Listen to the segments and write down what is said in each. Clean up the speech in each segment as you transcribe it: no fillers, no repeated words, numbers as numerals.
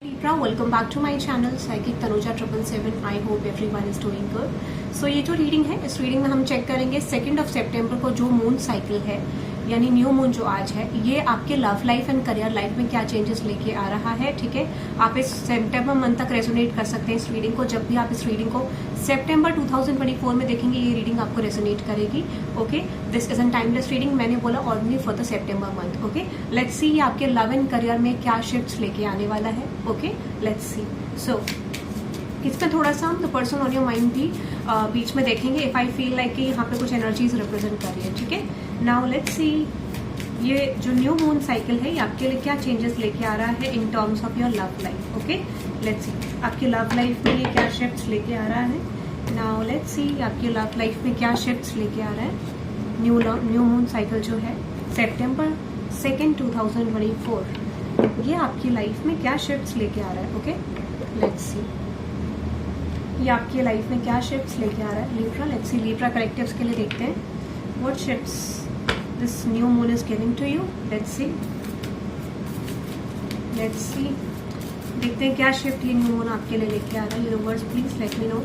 Libra, welcome back to my channel Psychic Tanuja 777. I hope everyone is doing good. So ये जो reading है, इस reading में हम चेक करेंगे 2 सितंबर को जो मून साइकिल है यानी न्यू मून जो आज है, ये आपके love life and career life में क्या चेंजेस लेके आ रहा है. ठीक है, आप इस सितंबर मंथ तक रेजोनेट कर सकते हैं इस रीडिंग को. जब भी आप इस रीडिंग को सितंबर 2024 में देखेंगे, ये रीडिंग आपको रेजोनेट करेगी. Okay, this is an timeless reading. मैंने बोला ordinary for the September month. Okay, let's see ये आपके लव एंड करियर में क्या शिफ्ट्स लेके आने वाला है. Okay, let's see. सो इसमें थोड़ा सा हम the person on your mind भी बीच में देखेंगे इफ आई फील लाइक कि यहाँ पे कुछ एनर्जीज रिप्रेजेंट कर रही है. ठीक है, नाउ लेट्स सी ये जो न्यू मून साइकिल है ये आपके लिए क्या चेंजेस लेके आ रहा है in terms of your love life. Okay, let's see आपकी लव लाइफ में ये क्या शिफ्ट्स लेके आ रहा है. नाउ लेट्स सी आपकी लव लाइफ में क्या शिफ्ट्स लेके आ रहा है न्यू मून साइकिल जो है सितंबर 2 2024. ये आपकी लाइफ में क्या शिफ्ट्स लेके आ रहा है. ओके, लेट्स सी ये आपकी लाइफ में क्या शिफ्ट्स लेके आ रहा है. Libra, let's see Libra collectives के लिए देखते हैं what shifts this new moon is giving to you. Let's see देखते हैं क्या शिफ्ट ये न्यू मून आपके लिए लेके आ रहा है. Universe please let me no.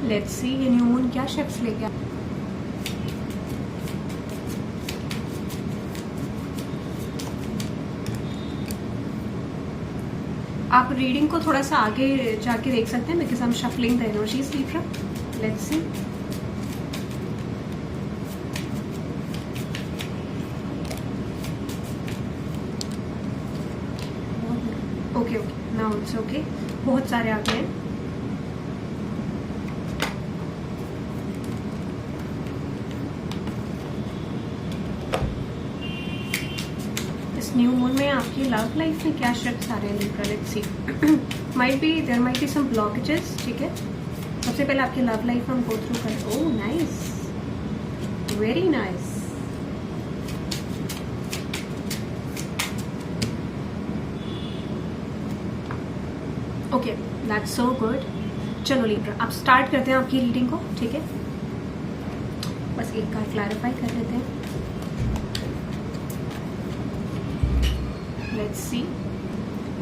Let's see ये न्यू मून क्या शिफ्ट्स लेके आ. आप रीडिंग को थोड़ा सा आगे जाके देख सकते हैं because I am shuffling the energies. Libra, let's C. Okay, now it's okay. बहुत सारे आ गए हैं. न्यू मून में आपकी लव लाइफ में क्या शिफ्ट्स आ रहे हैं. Libra, let's see. There might be some blockages. ठीक है, सबसे पहले आपकी लव लाइफ हम गो थ्रू करें. Oh nice, very nice. Okay, that's so good. चलो लिब्रा, आप स्टार्ट करते हैं आपकी रीडिंग को. ठीक है, बस एक बार क्लैरिफाई कर लेते हैं. Let's see.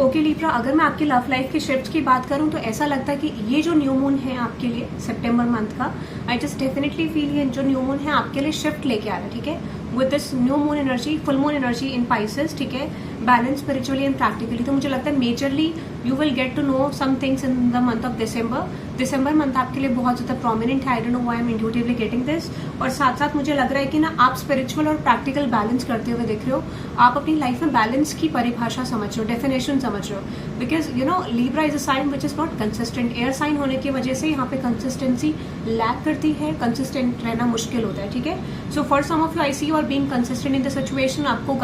ओके लिब्रा, अगर मैं आपकी लव लाइफ की शिफ्ट की बात करूं तो ऐसा लगता है कि ये जो न्यू मून है आपके लिए सितंबर मंथ का, आई जस्ट डेफिनेटली फील ये जो न्यू मून है आपके लिए शिफ्ट लेके आ रहा है. ठीक है, with this new moon energy, full moon energy in Pisces. ठीक है, बैलेंस स्पिरिचुअली एंड प्रैक्टिकली. तो मुझे लगता है majorly you will get to know some things in the month of December month आपके लिए बहुत ज्यादा प्रोमिनेंट है. I don't know why I am intuitively getting this. और साथ साथ मुझे लग रहा है कि ना आप स्पिरिचुअल और प्रैक्टिकल बैलेंस करते हुए दिख रहे हो. आप अपनी लाइफ में बैलेंस की परिभाषा समझ रहे हो, डेफिनेशन समझ रहे हो. Because you know Libra is a sign which is not consistent. Air sign होने की वजह से यहाँ पे कंसिस्टेंसी लैक करती है, कंसिस्टेंट रहना मुश्किल होता है. ठीक है, so for some of you I see you are being consistent in the situation. आपको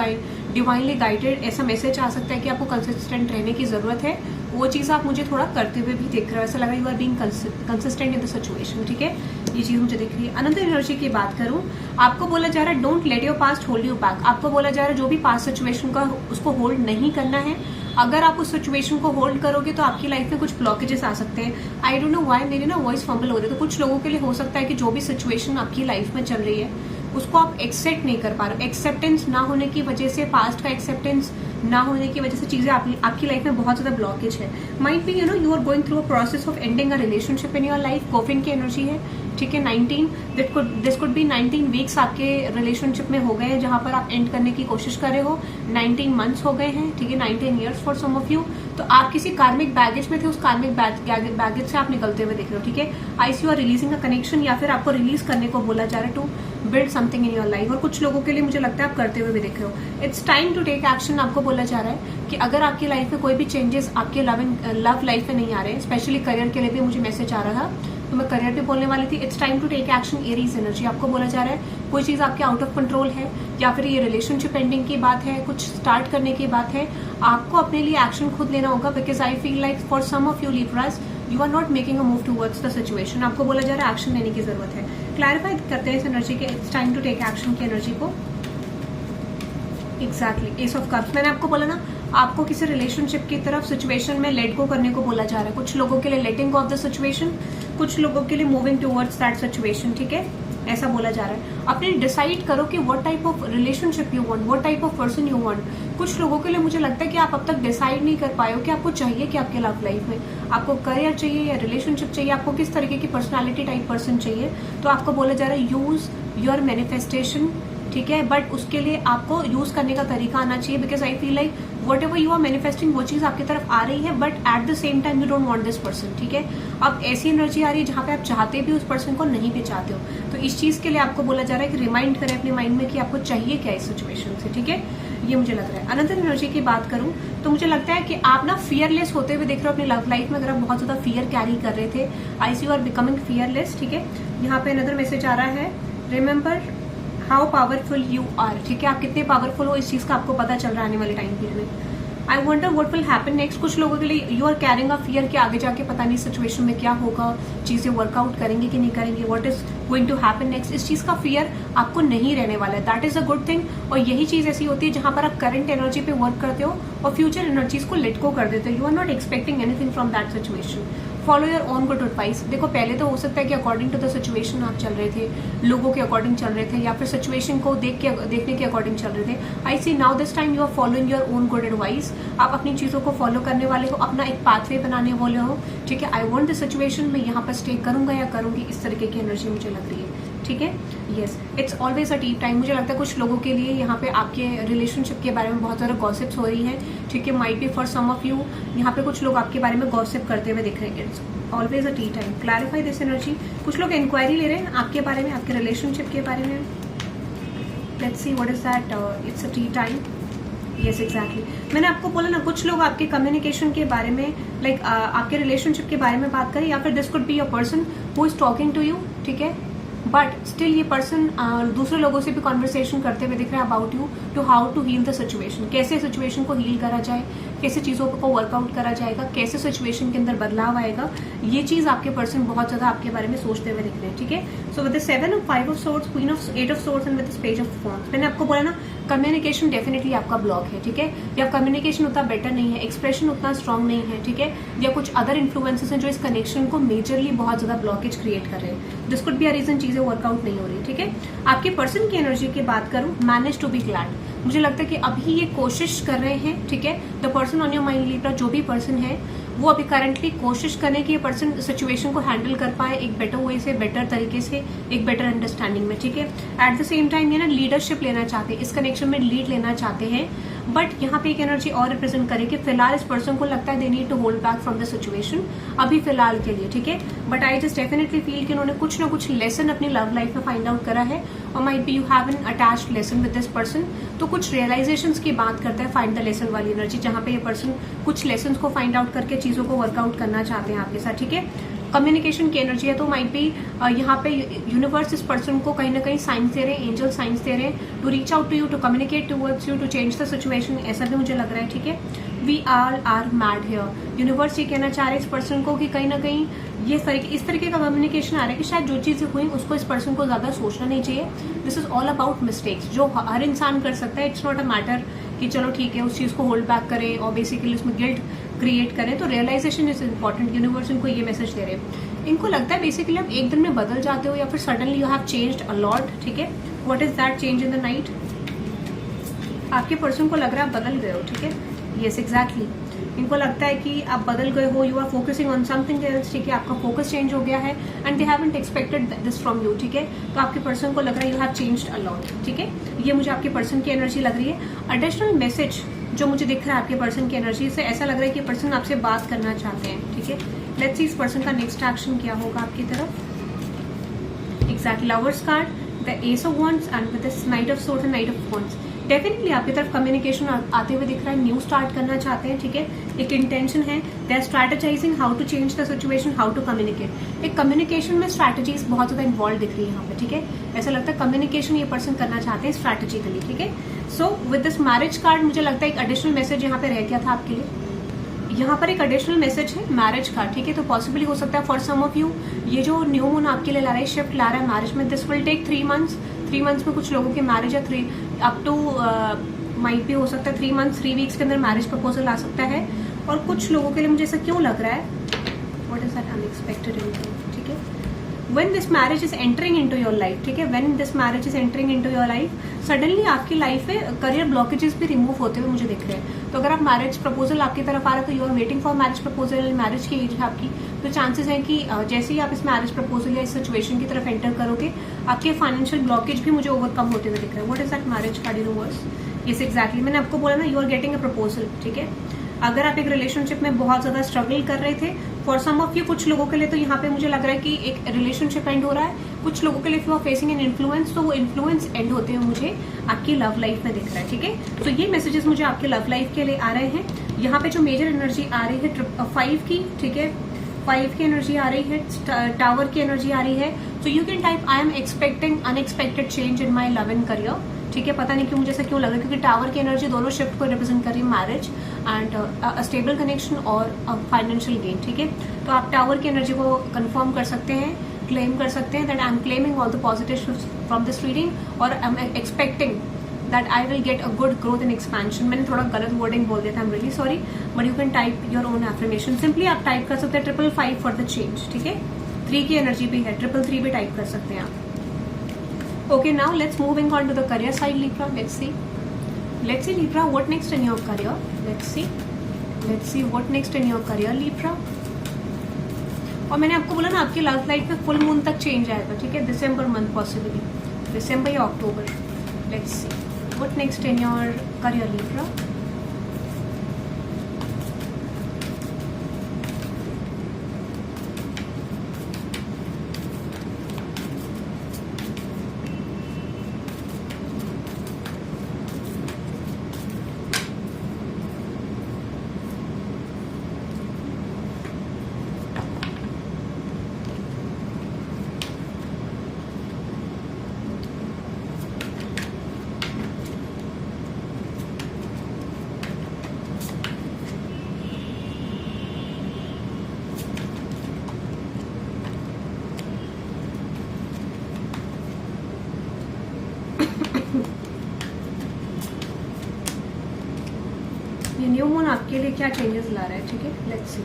डिवाइनली गाइडेड ऐसा मैसेज आ सकता है कि आपको कंसिस्टेंट रहने की जरूरत है. वो चीज आप मुझे थोड़ा करते हुए भी देख रहे हो. ऐसा लग रहा है you are being consistent in the situation. ठीक है, ये चीज मुझे दिख रही है. अनदर एनर्जी की बात करूं, आपको बोला जा रहा है don't let your past hold you back. आपको बोला जा रहा है जो भी पास्ट सिचुएशन का उसको होल्ड नहीं करना है. अगर आप उस सिचुएशन को होल्ड करोगे तो आपकी लाइफ में कुछ ब्लॉकेजेस आ सकते हैं. आई डोंट नो व्हाई मेरी ना वॉइस फंबल हो रही है. तो कुछ लोगों के लिए हो सकता है कि जो भी सिचुएशन आपकी लाइफ में चल रही है उसको आप एक्सेप्ट नहीं कर पा रहे हो. एक्सेप्टेंस ना होने की वजह से, पास्ट का एक्सेप्टेंस ना होने की वजह से चीजें आपकी लाइफ में बहुत ज्यादा ब्लॉकेज है. Might be you are going through a process of ending a relationship in your life. कोफिन की एनर्जी है. ठीक है, 19 दिस कुड बी 19 वीक्स आपके रिलेशनशिप में हो गए हैं जहां पर आप एंड करने की कोशिश कर रहे हो. 19 मंथ्स हो गए हैं. ठीक है, 19 years for some of you. तो आप किसी कार्मिक बैगेज में थे, उस कार्मिक बैगेज से आप निकलते हुए दिख रहे हो. ठीक है, I see you are releasing a connection या फिर आपको रिलीज करने को बोला जा रहा है to build something in your life. और कुछ लोगों के लिए मुझे लगता है आप करते हुए भी देख रहे हो. It's time to take action. आपको बोला जा रहा है कि अगर आपकी लाइफ में कोई भी चेंजेस आपके लव लाइफ में नहीं आ रहे, स्पेशली करियर के लिए भी मुझे मैसेज आ रहा था, तो मैं करियर पे बोलने वाली थी. It's time to take action. Aries energy. आपको बोला जा रहा है कोई चीज आपके आउट ऑफ कंट्रोल है या फिर ये रिलेशनशिप एंडिंग की बात है, कुछ स्टार्ट करने की बात है. आपको अपने लिए एक्शन खुद लेना होगा. Because I feel like for some of you Libras you are not making a move towards the situation. आपको बोला जा रहा है एक्शन लेने की जरूरत है. क्लैरिफाई करते हैं इस एनर्जी के it's time to take action की एनर्जी को. Exactly, ace of cups. मैंने आपको बोला ना, आपको किसी रिलेशनशिप की तरफ सिचुएशन में लेट गो करने को बोला जा रहा है। कुछ लोगों के लिए लेटिंग गो ऑफ द सिचुएशन, कुछ लोगों के लिए मूविंग टूवर्ड्स दैट सिचुएशन, ठीक है, ऐसा बोला जा रहा है। अपने डिसाइड करो कि what type of relationship you want, what type of person you want. कुछ लोगों के लिए मुझे लगता है कि आप अब तक डिसाइड नहीं कर पाए हो कि आपको चाहिए कि आपके लव लाइफ में, आपको करियर चाहिए या रिलेशनशिप चाहिए, आपको किस तरीके की पर्सनालिटी टाइप पर्सन चाहिए। तो आपको बोला जा रहा है यूज योर मैनिफेस्टेशन, ठीक है, बट उसके लिए आपको यूज करने का तरीका आना चाहिए। Because I feel like whatever you are manifesting वो चीज आपकी तरफ आ रही है, but at the same time you don't want this person, ठीक है। अब ऐसी एनर्जी आ रही है जहां पे आप चाहते भी उस पर्सन को, नहीं भी चाहते हो। तो इस चीज के लिए आपको बोला जा रहा है कि रिमाइंड करें अपने माइंड में कि आपको चाहिए क्या इस सिचुएशन से, ठीक है, ये मुझे लग रहा है। अनदर एनर्जी की बात करूं तो मुझे लगता है कि आप ना फियरलेस होते हुए दिख रहे हो अपनी लव लाइफ में। अगर आप बहुत ज्यादा फियर कैरी कर रहे थे, I see you are becoming fearless, ठीक है। यहाँ पे अनदर मैसेज आ रहा है, remember how powerful you are, ठीक है, आप कितने पावरफुल हो इस चीज का आपको पता चल रहा है आने वाले टाइम पीरियड में। I wonder what will happen next. कुछ लोगों के लिए you are carrying a fear कि आगे जाके पता नहीं सिचुएशन में क्या होगा, चीजें वर्कआउट करेंगे कि नहीं करेंगे, what is going to happen next. इस चीज का फियर आपको नहीं रहने वाला है, that is a good thing. और यही चीज ऐसी होती है जहां पर आप करंट एनर्जी पे वर्क करते हो और फ्यूचर एनर्जीज को लेट गो कर देते हो। You are not expecting anything from that situation. Follow your own good advice. देखो, पहले तो हो सकता है कि अकॉर्डिंग टू द सिचुएशन आप चल रहे थे, लोगों के अकॉर्डिंग चल रहे थे, या फिर सिचुएशन को देखने के अकॉर्डिंग चल रहे थे। I see now this time you are following your own good advice. आप अपनी चीजों को फॉलो करने वाले हो, अपना एक पाथवे बनाने वाले हो, ठीक है। आई वॉन्ट द सिचुएशन में यहाँ पर स्टे करूंगा या करूंगी, इस तरीके की एनर्जी मुझे लग रही है, ठीक है। Yes, it's always a deep time. मुझे लगता है कुछ लोगों के लिए यहाँ पे आपके रिलेशनशिप के बारे में बहुत सारे गॉसिप्स हो रही है, ठीक है। Might be for some of you, यहाँ पे कुछ लोग आपके बारे में गॉसिप करते हुए दिख रहे हैं। It's always a T time. Clarify this energy. कुछ लोग इंक्वायरी ले रहे हैं आपके बारे में, आपके रिलेशनशिप के बारे में। Let's see what is that. It's a T time. Yes, exactly. मैंने आपको बोला ना, कुछ लोग आपके कम्युनिकेशन के बारे में, लाइक आपके रिलेशनशिप के बारे में बात करें, या फिर this could be a person who is talking to you, ठीक है, बट स्टिल ये पर्सन दूसरे लोगों से भी कॉन्वर्सेशन करते हुए दिख रहा है about you, to how to heal the situation. कैसे सिचुएशन को हील करा जाए, कैसे चीजों को वर्कआउट करा जाएगा, कैसे सिचुएशन के अंदर बदलाव आएगा, ये चीज आपके पर्सन बहुत ज्यादा आपके बारे में सोचते हुए दिख रहे हैं, ठीक है। So with the 7 of 5 of swords, queen of 8 of swords and with the page of wands, मैंने आपको बोला ना, कम्युनिकेशन डेफिनेटली आपका ब्लॉक है, ठीक है, या कम्युनिकेशन उतना बेटर नहीं है, एक्सप्रेशन उतना स्ट्रांग नहीं है, ठीक है, या कुछ अदर इन्फ्लुएंसेस हैं जो इस कनेक्शन को मेजरली बहुत ज्यादा ब्लॉकेज क्रिएट कर रहे हैं। This could be a reason चीजें वर्कआउट नहीं हो रही, ठीक है। आपके पर्सन की एनर्जी की बात करूं, मैनेज टू बी ग्लैड। मुझे लगता है कि अभी ये कोशिश कर रहे हैं, ठीक है, the person on your mind Libra, जो भी पर्सन है वो अभी करंटली कोशिश करें कि ये पर्सन सिचुएशन को हैंडल कर पाए एक बेटर वे से, बेटर तरीके से, एक बेटर अंडरस्टैंडिंग में, ठीक है। एट द सेम टाइम ये ना लीडरशिप लेना चाहते हैं, इस कनेक्शन में लीड लेना चाहते हैं, बट यहाँ पे एक एनर्जी और रिप्रेजेंट करे कि फिलहाल इस पर्सन को लगता है they need to hold back from the situation अभी फिलहाल के लिए, ठीक है। But I just definitely feel कि उन्होंने कुछ ना कुछ लेसन अपनी लव लाइफ में फाइंड आउट करा है, और might be you have an attached lesson with this person. तो कुछ रियलाइजेशंस की बात करता है फाइंड द लेसन वाली एनर्जी, जहां पे ये पर्सन कुछ लेसन को फाइंड आउट करके चीजों को वर्कआउट करना चाहते हैं आपके साथ, ठीक है। कम्युनिकेशन की एनर्जी है, तो माइट बी यहाँ पे यूनिवर्स इस पर्सन को कहीं ना कहीं साइंस दे रहे हैं, एंजल साइंस दे रहे हैं, to reach out to you, to communicate towards you, to change the situation, ऐसा भी मुझे लग रहा है, ठीक है। We are mad here. Universe ये कहना चाह रहे हैं इस पर्सन को कि कहीं ना कहीं इस तरीके का कम्युनिकेशन आ रहा है कि शायद जो चीजें हुई उसको इस पर्सन को ज्यादा सोचना नहीं चाहिए। This is all about mistakes, जो हर इंसान कर सकता है। इट्स नॉट अ मैटर कि चलो ठीक है उस चीज को होल्ड बैक करें और बेसिकली उसमें गिल्ट क्रिएट करें। तो रियलाइजेशन इज इंपॉर्टेंट। यूनिवर्स इनको ये मैसेज दे रहे हैं। इनको लगता है बेसिकली आप एक दिन में बदल जाते हो, या फिर suddenly you have changed a lot, ठीक है। What is that change in the night? आपके पर्सन को लग रहा है आप बदल गए हो, ठीक है। Yes, exactly. इनको लगता है कि आप बदल गए हो, you are focusing on something else, ठीक है, आपका फोकस चेंज हो गया है, and they haven't expected this from you, ठीक है। तो आपके पर्सन को लग रहा है you have changed a lot, ठीक है। ये मुझे आपके पर्सन की एनर्जी लग रही है। एडिशनल मैसेज जो मुझे दिख रहा है आपके पर्सन की एनर्जी से, ऐसा लग रहा है कि पर्सन आपसे बात करना चाहते हैं, ठीक है। लेट्स सी इस पर्सन का नेक्स्ट एक्शन क्या होगा आपकी तरफ। Exact lovers card, the S of wands and with this knight of swords and night of wands. Definitely आपकी तरफ कम्युनिकेशन आते हुए दिख रहा है, न्यू स्टार्ट करना चाहते हैं, ठीक है। एक इंटेंशन है, they are strategising how to change the situation, how to communicate. एक कम्युनिकेशन में स्ट्रैटेजीज बहुत ज्यादा इन्वॉल्व दिख रही है यहाँ पे, ठीक है। ऐसा लगता है कम्युनिकेशन ये पर्सन करना चाहते हैं स्ट्रैटेजिकली, ठीक है। So with this marriage card मुझे लगता है एक एडिशनल मैसेज यहाँ पे रह गया था आपके लिए। यहाँ पर एक एडिशनल मैसेज है मैरिज का, ठीक है। तो पॉसिबली हो सकता है फॉर सम ऑफ यू ये जो न्यू मून आपके लिए ला रहा है, शिफ्ट ला रहा है मैरिज में, this will take 3 months. 3 months में कुछ लोगों की मैरिज है, 3 अप टू माइट भी हो सकता है 3 मंथ 3 वीक्स के अंदर मैरिज प्रपोजल आ सकता है। और कुछ लोगों के लिए मुझे ऐसा क्यों लग रहा है, what is that unexpected income, ठीक है, when this marriage is entering into your life, ठीक है, when this marriage is entering into your life, suddenly आपकी लाइफ में करियर ब्लॉकेजेस भी रिमूव होते हुए मुझे दिख रहे हैं। तो अगर आप मैरिज प्रपोजल आपकी तरफ आ रहा है तो you are waiting for marriage proposal, marriage की एज है आपकी, तो चांसेस हैं कि जैसे ही आप इस मैरिज प्रपोजल या इस सिचुएशन की तरफ एंटर करोगे आपके फाइनेंशियल ब्लॉकेज भी मुझे ओवरकम होते हुए दिख रहा है। What is that marriage card in reverse, yes exactly, मैंने आपको बोला ना, you are getting a proposal, ठीक है। अगर आप एक रिलेशनशिप में बहुत ज्यादा स्ट्रगल कर रहे थे, फॉर सम ऑफ यू, कुछ लोगों के लिए तो यहाँ पे मुझे लग रहा है कि एक रिलेशनशिप एंड हो रहा है, कुछ लोगों के लिए you are facing an influence, तो वो इन्फ्लुएंस एंड होते हुए मुझे आपकी लव लाइफ में दिख रहा है, ठीक है। तो ये मैसेजेस मुझे आपके लव लाइफ के लिए आ रहे हैं। यहाँ पे जो मेजर एनर्जी आ रही है 5 की, ठीक है, 5 की एनर्जी आ रही है, टावर की एनर्जी आ रही है। तो you can type I am expecting unexpected change in my love and career, ठीक है। पता नहीं क्यों मुझे ऐसा क्यों लग रहा है, क्योंकि टावर की एनर्जी दोनों शिफ्ट को रिप्रेजेंट कर रही है, मैरिज एंड स्टेबल कनेक्शन और फाइनेंशियल गेन, ठीक है। तो आप टावर की एनर्जी को कंफर्म कर सकते हैं, क्लेम कर सकते हैं that I am claiming all the positive from this reading और I am expecting that I will get a good growth and expansion. मैंने थोड़ा गलत वर्डिंग बोल दिया था, I am really sorry, but you can type your own affirmation. Simply आप type कर सकते हैं 555 फॉर द चेंज, ठीक है। 3 की एनर्जी भी है, 333 भी टाइप कर सकते हैं आप। Okay, now let's moving on to the career side, Libra. Let's see Libra, what next in your career? Let's see what next in your career, Libra. और मैंने आपको बोला ना आपकी लव लाइफ में फुल मून तक चेंज आएगा, ठीक है, दिसंबर मंथ, पॉसिबली दिसंबर या October. Let's see what next in your career, Libra. ये न्यू मून आपके लिए क्या चेंजेस ला रहा है, ठीक है, let's see.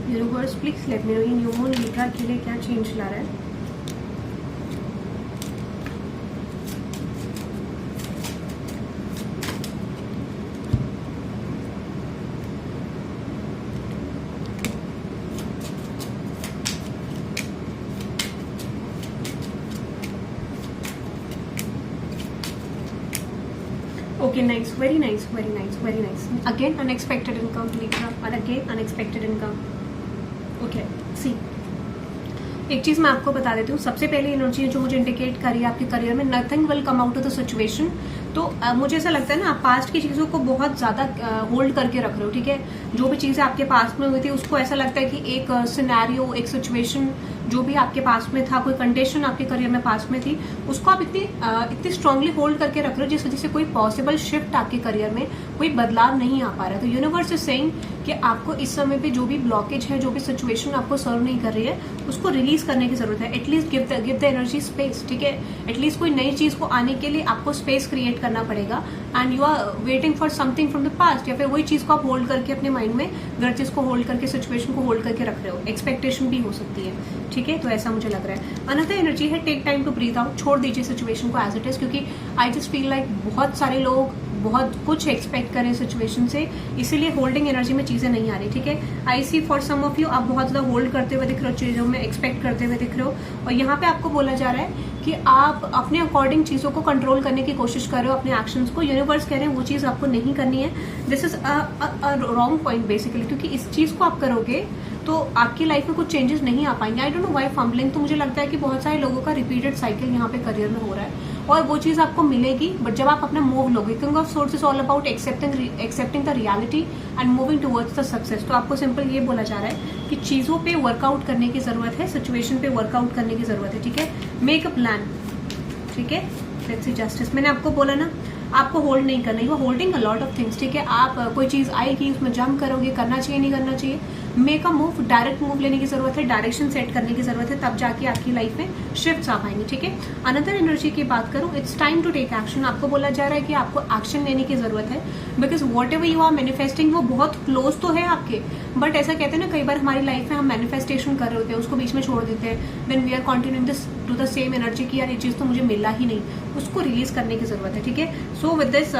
Universe please let me know ये न्यू मून लिब्रा के लिए क्या चेंज ला रहा है। Okay, nice, very nice, very nice, very nice. Again, unexpected income, Libra, and again, unexpected income. Okay, see. एक चीज मैं आपको बता देती हूँ, सबसे पहले एनर्जी जो मुझे इंडिकेट करी है आपके करियर में, nothing will come out of the situation. तो मुझे ऐसा लगता है ना आप पास्ट की चीजों को बहुत ज्यादा होल्ड करके रख रहे हो, ठीक है। जो भी चीजें आपके पास्ट में हुई थी उसको ऐसा लगता है कि एक सिनेरियो, एक सिचुएशन जो भी आपके पास में था, कोई कंडीशन आपके करियर में पास में थी, उसको आप इतनी स्ट्रांगली होल्ड करके रख रहे हो जिस वजह से कोई पॉसिबल शिफ्ट आपके करियर में कोई बदलाव नहीं आ पा रहा है। तो यूनिवर्स इज सेइंग कि आपको इस समय पे जो भी ब्लॉकेज है, जो भी सिचुएशन आपको सर्व नहीं कर रही है, उसको रिलीज करने की जरूरत है। At least give the energy space, ठीक है। एटलीस्ट कोई नई चीज को आने के लिए आपको स्पेस क्रिएट करना पड़ेगा and you are waiting for something from the past, या फिर वही चीज को आप होल्ड करके अपने माइंड में ग्रजेस को होल्ड करके, सिचुएशन को होल्ड करके रख रहे हो। एक्सपेक्टेशन भी हो सकती है, ठीक है। तो ऐसा मुझे लग रहा है। अनदर एनर्जी है take time to breathe out, छोड़ दीजिए सिचुएशन को एज इट इज, क्योंकि आई जस्ट फील लाइक बहुत सारे लोग बहुत कुछ एक्सपेक्ट करें सिचुएशन से, इसीलिए होल्डिंग एनर्जी में चीजें नहीं आ रही, ठीक है। I C for some of you आप बहुत ज्यादा होल्ड करते हुए दिख रहे हो, चीजों में एक्सपेक्ट करते हुए दिख रहे हो, और यहाँ पे आपको बोला जा रहा है कि आप अपने अकॉर्डिंग चीजों को कंट्रोल करने की कोशिश कर रहे हो, अपने एक्शंस को। यूनिवर्स कह रहे हैं वो चीज आपको नहीं करनी है। This is a wrong point basically, क्योंकि इस चीज को आप करोगे तो आपकी लाइफ में कुछ चेंजेस नहीं आ पाएंगे। आई डोंट नो व्हाई फंबलिंग। तो मुझे लगता है कि बहुत सारे लोगों का रिपीटेड साइकिल यहाँ पे करियर में हो रहा है, और वो चीज आपको मिलेगी, बट जब आप अपना मूव लोगे। King of source is all about accepting the reality and moving towards the success. तो आपको सिंपल ये बोला जा रहा है कि चीजों पे वर्कआउट करने की जरूरत है, सिचुएशन पे वर्कआउट करने की जरूरत है, ठीक है। मेक अ प्लान, ठीक है। लेट्स सी जस्टिस, मैंने आपको बोला ना आपको होल्ड नहीं करना, you are holding a lot of things, ठीक है। आप कोई चीज आएगी उसमें जंप करोगे, करना चाहिए नहीं करना चाहिए। Make a move, direct move लेने की जरूरत है, डायरेक्शन सेट करने की जरूरत है, तब जाके आपकी लाइफ में शिफ्ट्स आ पाएंगे, ठीक है। अनदर एनर्जी की बात करूं, it's time to take action. आपको बोला जा रहा है कि आपको एक्शन लेने की जरूरत है, because whatever you are manifesting वो बहुत क्लोज तो है आपके, बट ऐसा कहते हैं ना कई बार हमारी लाइफ में हम मैनिफेस्टेशन कर रहे होते हैं, उसको बीच में छोड़ देते हैं, then we are continuing this to the same energy की यार ये चीज तो मुझे मिला ही नहीं, उसको रिलीज करने की जरूरत है, ठीक है। So with this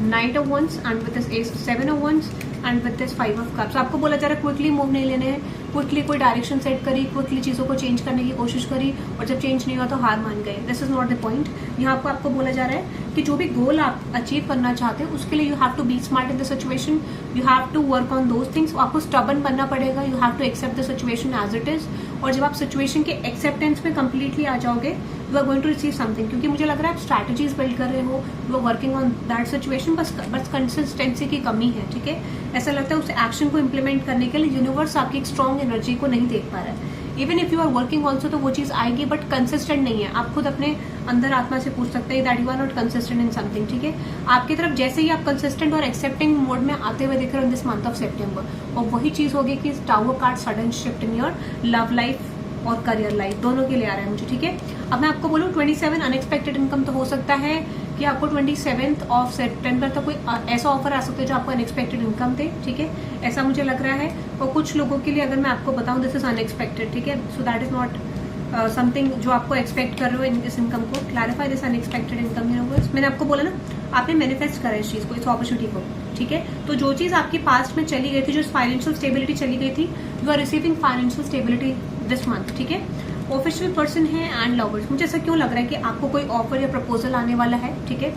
knight of wands and with this 7 of wands and with this 5 of cups, आपको बोला जा रहा है क्विकली मूव नहीं लेने हैं, क्विकली कोई डायरेक्शन सेट करी, क्विकली चीजों को चेंज करने की कोशिश करी और जब चेंज नहीं हुआ तो हार मान गए। This is not the point. यहाँ पर आपको बोला जा रहा है कि जो भी गोल आप अचीव करना चाहते हैं उसके लिए you have to be smart in the situation, you have to work on those things. आपको स्टबन बनना पड़ेगा, you have to accept the situation as it is. और जब आप सिचुएशन के एक्सेप्टेंस में कंप्लीटली आ जाओगे you are going to receive something, क्योंकि मुझे लग रहा है आप स्ट्रैटेजीज बिल्ड कर रहे हो, you are working on that situation, बस कंसिस्टेंसी की कमी है, ठीक है। ऐसा लगता है उस एक्शन को इम्प्लीमेंट करने के लिए यूनिवर्स आपकी एक स्ट्रॉन्ग एनर्जी को नहीं देख पा रहा है। Even if you are working also तो वो चीज आएगी बट कंसिस्टेंट नहीं है। आप खुद अपने अंदर आत्मा से पूछ सकते हैं that you are not consistent in something, ठीक है। आपकी तरफ जैसे ही आप कंसिस्टेंट और एक्सेप्टिंग मोड में आते हुए दिख रहे हो दिस मंथ ऑफ सेप्टेम्बर, और वही चीज होगी कि tower card sudden shift in your love life और करियर लाइफ दोनों के लिए आ रहा है मुझे, ठीक है। अब मैं आपको बोलूं 27 अनएक्सपेक्टेड इनकम, तो हो सकता है कि आपको 27 ऑफ सेप्टेम्बर तक कोई ऐसा ऑफर आ सकता है जो आपको अनएक्सपेक्टेड इनकम दे, ठीक है। ऐसा मुझे लग रहा है। और कुछ लोगों के लिए अगर मैं आपको बताऊं दिस इज अनएक्सपेक्टेड, ठीक है। सो दैट इज नॉट समथिंग जो आपको एक्सपेक्ट कर रहे हो इस इनकम को। Clarify this unexpected income universe. मैंने आपको बोला ना आपने मैनिफेस्ट करा इस चीज को, इस अपॉर्चुनिटी को, ठीक है। तो जो चीज आपकी पास्ट में चली गई थी, जो फाइनेंशियल स्टेबिलिटी चली गई थी, you are receiving financial stability this month, ठीक है। ऑफिशियल पर्सन है एंड लवर्स, मुझे ऐसा क्यों लग रहा है कि आपको कोई ऑफर या प्रपोजल आने वाला है, ठीक है।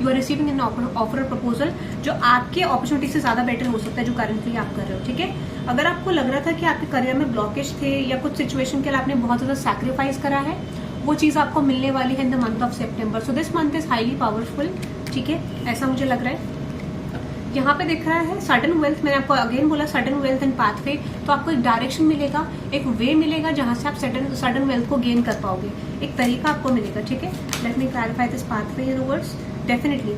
You are receiving an offer proposal जो आपके अपॉर्चुनिटी से ज्यादा बेटर हो सकता है जो करंटली आप कर रहे हो, ठीक है। अगर आपको लग रहा था कि आपके करियर में ब्लॉकेज थे या कुछ सिचुएशन के लिए आपने बहुत ज्यादा सैक्रिफाइस करा है, वो चीज आपको मिलने वाली है इन the month of September. So this month is highly powerful, ठीक है, ऐसा मुझे लग रहा है। यहाँ पे दिख रहा है सडन वेल्थ, मैंने आपको अगेन बोला सडन वेल्थ एंड पाथवे, तो आपको एक डायरेक्शन मिलेगा, एक वे मिलेगा जहां से आप सडन वेल्थ को गेन कर पाओगे, एक तरीका आपको मिलेगा, ठीक है। Let me clarify this pathway universe. Definitely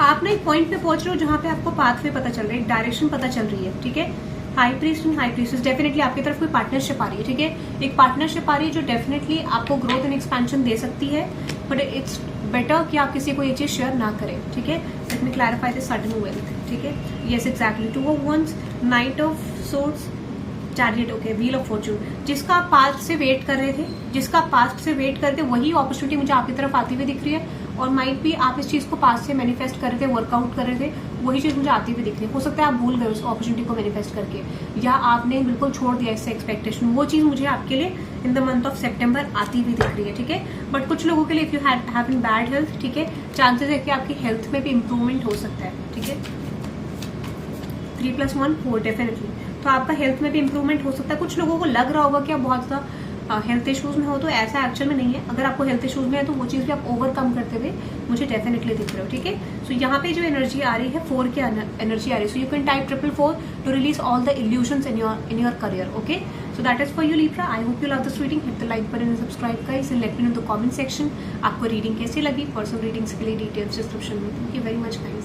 आप ना एक पॉइंट पे पहुंच रहे हो जहां पे आपको पाथवे पता चल रहा है, एक डायरेक्शन पता चल रही है, ठीक है। High priest and high priestess, definitely आपकी तरफ कोई पार्टनरशिप आ रही है, ठीक है। एक पार्टनरशिप आ रही है जो डेफिनेटली आपको ग्रोथ एंड एक्सपेंशन दे सकती है, बट इट्स बेटर कि आप किसी को ये चीज शेयर ना करें, ठीक है। Let me clarify this sudden wealth, ठीक है। Yes exactly, 2 of wands, knight of swords, chariot, okay, wheel of fortune. जिसका आप पास्ट से वेट कर रहे थे, जिसका पास्ट से वेट करते वही अपॉर्चुनिटी मुझे आपकी तरफ आती हुई दिख रही है, और माइट भी आप इस चीज को पास्ट से मैनिफेस्ट कर रहे थे, वर्कआउट कर रहे थे, वही चीज मुझे आती हुई दिख रही है। हो सकता है आप भूल गए उस अपॉर्चुनिटी को मैनिफेस्ट करके, या आपने बिल्कुल छोड़ दिया इससे एक्सपेक्टेशन, वो चीज मुझे आपके लिए इन द मंथ ऑफ सेप्टेम्बर आती हुई दिख रही है, ठीक है। बट कुछ लोगों के लिए if you have in bad health, ठीक है, चांसेस है कि आपकी हेल्थ में भी इंप्रूवमेंट हो सकता है, ठीक है। 3+1 4 डेफिनेटली, तो आपका हेल्थ में भी इंप्रूवमेंट हो सकता है। कुछ लोगों को लग रहा होगा कि आप बहुत ज्यादा हेल्थ इश्यूज में हो, तो ऐसा एक्चुअल में नहीं है। अगर आपको हेल्थ इश्यूज में है तो वो चीज भी आप ओवरकम करते हुए मुझे डेफिनेटली दिख रहे हो, ठीक है। सो यहाँ पे जो एनर्जी आ रही है 4 की एनर्जी आ रही है, so you can type 444 to release all the illusions in your career, okay. So that is for you Libra. I hope you love this reading, hit the like button and subscribe guys and let me know in the comment section आपको reading कैसी लगी। Personal readings के लिए details description में। Thank you very much guys.